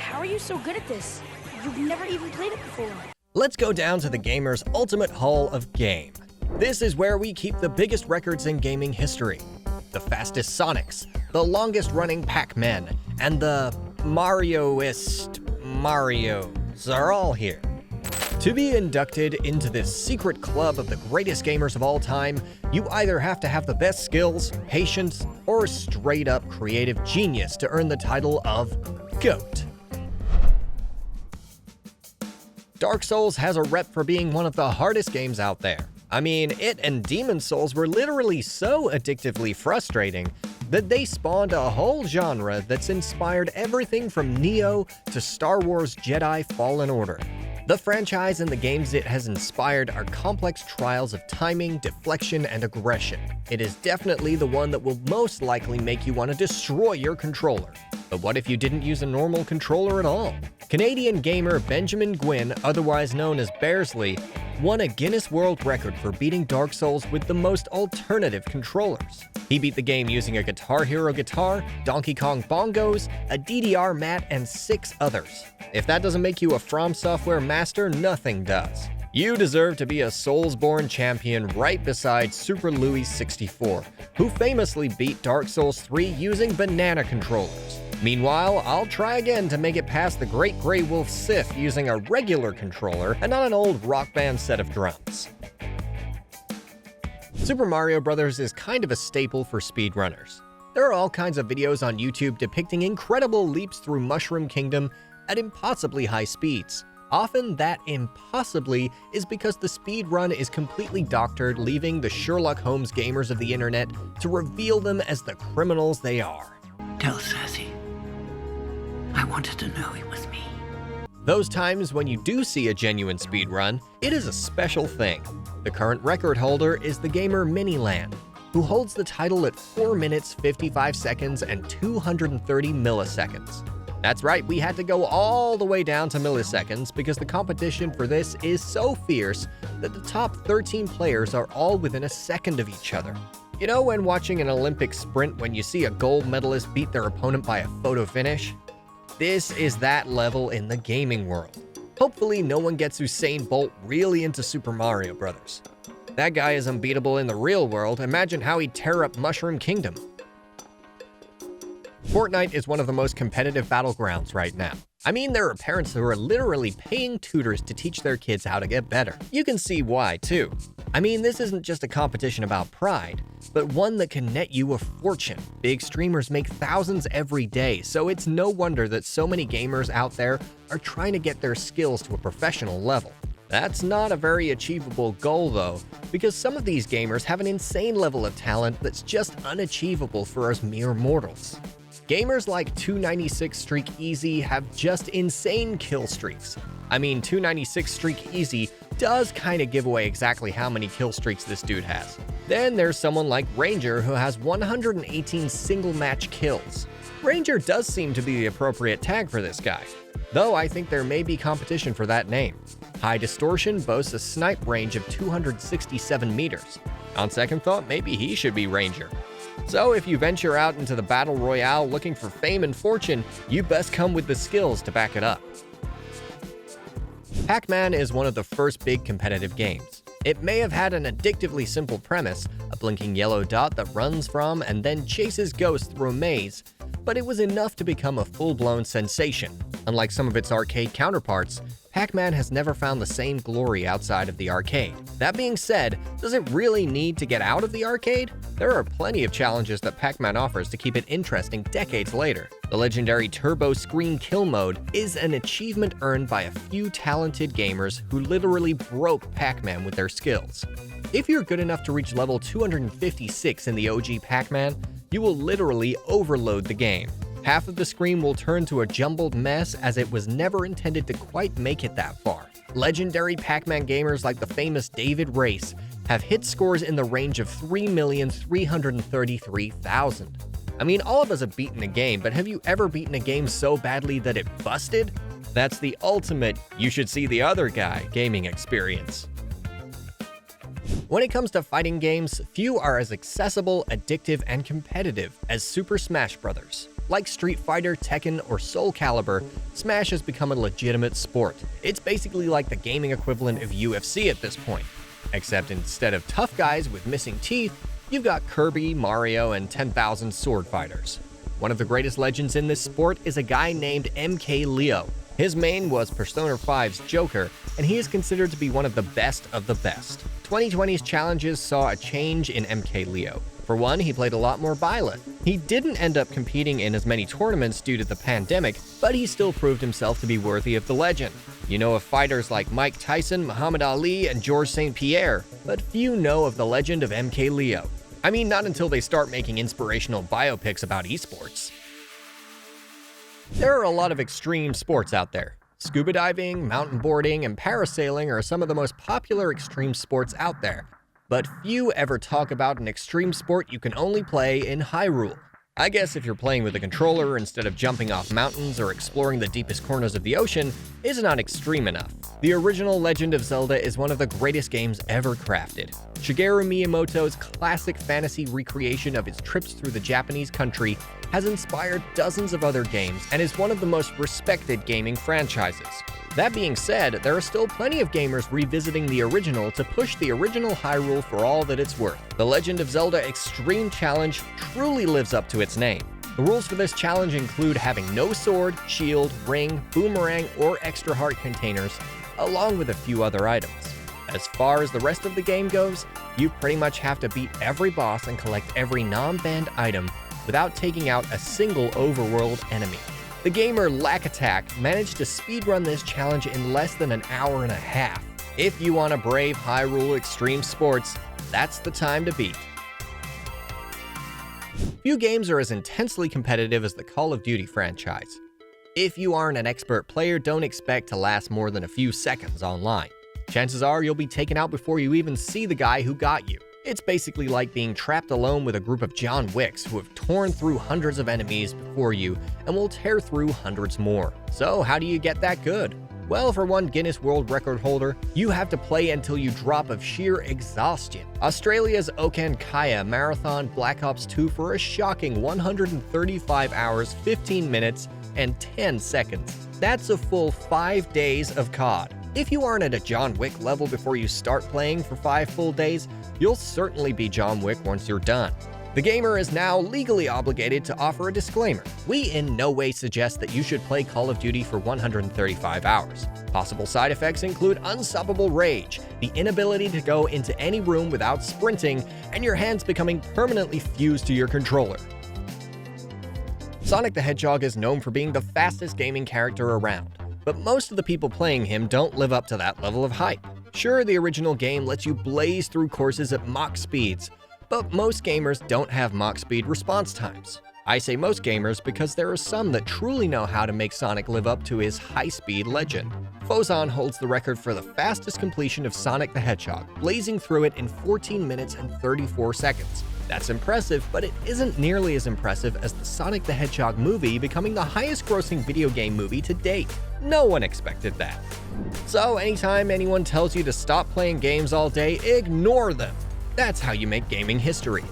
How are you so good at this? You've never even played it before. Let's go down to the gamer's ultimate hall of game. This is where we keep the biggest records in gaming history. The fastest Sonics, the longest running Pac-Man, and the Marioist Marios are all here. To be inducted into this secret club of the greatest gamers of all time, you either have to have the best skills, patience, or straight up creative genius to earn the title of GOAT. Dark Souls has a rep for being one of the hardest games out there. I mean, it and Demon's Souls were literally so addictively frustrating that they spawned a whole genre that's inspired everything from Neo to Star Wars Jedi Fallen Order. The franchise and the games it has inspired are complex trials of timing, deflection, and aggression. It is definitely the one that will most likely make you want to destroy your controller. But what if you didn't use a normal controller at all? Canadian gamer Benjamin Gwynn, otherwise known as Bearsley, won a Guinness World Record for beating Dark Souls with the most alternative controllers. He beat the game using a Guitar Hero guitar, Donkey Kong bongos, a DDR mat, and 6 others. If that doesn't make you a From Software master, nothing does. You deserve to be a Soulsborne champion right beside Super Louis 64, who famously beat Dark Souls 3 using banana controllers. Meanwhile, I'll try again to make it past the Great Grey Wolf Sith using a regular controller and not an old Rock Band set of drums. Super Mario Bros. Is kind of a staple for speedrunners. There are all kinds of videos on YouTube depicting incredible leaps through Mushroom Kingdom at impossibly high speeds. Often that impossibly is because the speedrun is completely doctored, leaving the Sherlock Holmes gamers of the internet to reveal them as the criminals they are. Tell Sassy I wanted to know it was me. Those times when you do see a genuine speedrun, it is a special thing. The current record holder is the gamer Miniland, who holds the title at 4 minutes, 55 seconds, and 230 milliseconds. That's right, we had to go all the way down to milliseconds because the competition for this is so fierce that the top 13 players are all within a second of each other. You know when watching an Olympic sprint when you see a gold medalist beat their opponent by a photo finish? This is that level in the gaming world. Hopefully no one gets Usain Bolt really into Super Mario Bros. That guy is unbeatable in the real world, imagine how he'd tear up Mushroom Kingdom. Fortnite is one of the most competitive battlegrounds right now. I mean, there are parents who are literally paying tutors to teach their kids how to get better. You can see why, too. I mean, this isn't just a competition about pride, but one that can net you a fortune. Big streamers make thousands every day, so it's no wonder that so many gamers out there are trying to get their skills to a professional level. That's not a very achievable goal, though, because some of these gamers have an insane level of talent that's just unachievable for us mere mortals. Gamers like 296 Streak Easy have just insane kill streaks. I mean, 296 Streak Easy does kind of give away exactly how many kill streaks this dude has. Then there's someone like Ranger who has 118 single match kills. Ranger does seem to be the appropriate tag for this guy, though I think there may be competition for that name. High Distortion boasts a snipe range of 267 meters. On second thought, maybe he should be Ranger. So if you venture out into the Battle Royale looking for fame and fortune, you best come with the skills to back it up. Pac-Man is one of the first big competitive games. It may have had an addictively simple premise, a blinking yellow dot that runs from and then chases ghosts through a maze, but it was enough to become a full-blown sensation. Unlike some of its arcade counterparts, Pac-Man has never found the same glory outside of the arcade. That being said, does it really need to get out of the arcade? There are plenty of challenges that Pac-Man offers to keep it interesting decades later. The legendary Turbo Screen Kill Mode is an achievement earned by a few talented gamers who literally broke Pac-Man with their skills. If you're good enough to reach level 256 in the OG Pac-Man, you will literally overload the game. Half of the screen will turn to a jumbled mess as it was never intended to quite make it that far. Legendary Pac-Man gamers like the famous David Race have hit scores in the range of 3,333,000. I mean, all of us have beaten a game, but have you ever beaten a game so badly that it busted? That's the ultimate you should see the other guy gaming experience. When it comes to fighting games, few are as accessible, addictive, and competitive as Super Smash Bros. Like Street Fighter, Tekken, or Soul Calibur, Smash has become a legitimate sport. It's basically like the gaming equivalent of UFC at this point. Except instead of tough guys with missing teeth, you've got Kirby, Mario, and 10,000 sword fighters. One of the greatest legends in this sport is a guy named MK Leo. His main was Persona 5's Joker, and he is considered to be one of the best of the best. 2020's challenges saw a change in MK Leo. For one, he played a lot more Byleth. He didn't end up competing in as many tournaments due to the pandemic, but he still proved himself to be worthy of the legend. You know of fighters like Mike Tyson, Muhammad Ali, and Georges St. Pierre, but few know of the legend of MK Leo. I mean, not until they start making inspirational biopics about esports. There are a lot of extreme sports out there. Scuba diving, mountain boarding, and parasailing are some of the most popular extreme sports out there. But few ever talk about an extreme sport you can only play in Hyrule. I guess if you're playing with a controller instead of jumping off mountains or exploring the deepest corners of the ocean, is not extreme enough. The original Legend of Zelda is one of the greatest games ever crafted. Shigeru Miyamoto's classic fantasy recreation of his trips through the Japanese country has inspired dozens of other games and is one of the most respected gaming franchises. That being said, there are still plenty of gamers revisiting the original to push the original Hyrule for all that it's worth. The Legend of Zelda Extreme Challenge truly lives up to its name. The rules for this challenge include having no sword, shield, ring, boomerang, or extra heart containers, along with a few other items. As far as the rest of the game goes, you pretty much have to beat every boss and collect every non-banned item without taking out a single overworld enemy. The gamer Lack Attack managed to speedrun this challenge in less than an hour and a half. If you want to brave Hyrule extreme sports, that's the time to beat. Few games are as intensely competitive as the Call of Duty franchise. If you aren't an expert player, don't expect to last more than a few seconds online. Chances are you'll be taken out before you even see the guy who got you. It's basically like being trapped alone with a group of John Wicks who have torn through hundreds of enemies before you and will tear through hundreds more. So how do you get that good? Well, for one Guinness World Record holder, you have to play until you drop of sheer exhaustion. Australia's Okan Kaya marathon Black Ops 2 for a shocking 135 hours, 15 minutes, and 10 seconds. That's a full 5 days of COD. If you aren't at a John Wick level before you start playing for 5 full days, you'll certainly be John Wick once you're done. The gamer is now legally obligated to offer a disclaimer. We in no way suggest that you should play Call of Duty for 135 hours. Possible side effects include unstoppable rage, the inability to go into any room without sprinting, and your hands becoming permanently fused to your controller. Sonic the Hedgehog is known for being the fastest gaming character around, but most of the people playing him don't live up to that level of hype. Sure, the original game lets you blaze through courses at Mach speeds, but most gamers don't have Mach speed response times. I say most gamers because there are some that truly know how to make Sonic live up to his high-speed legend. Fozon holds the record for the fastest completion of Sonic the Hedgehog, blazing through it in 14 minutes and 34 seconds. That's impressive, but it isn't nearly as impressive as the Sonic the Hedgehog movie becoming the highest-grossing video game movie to date. No one expected that. So anytime anyone tells you to stop playing games all day, ignore them. That's how you make gaming history.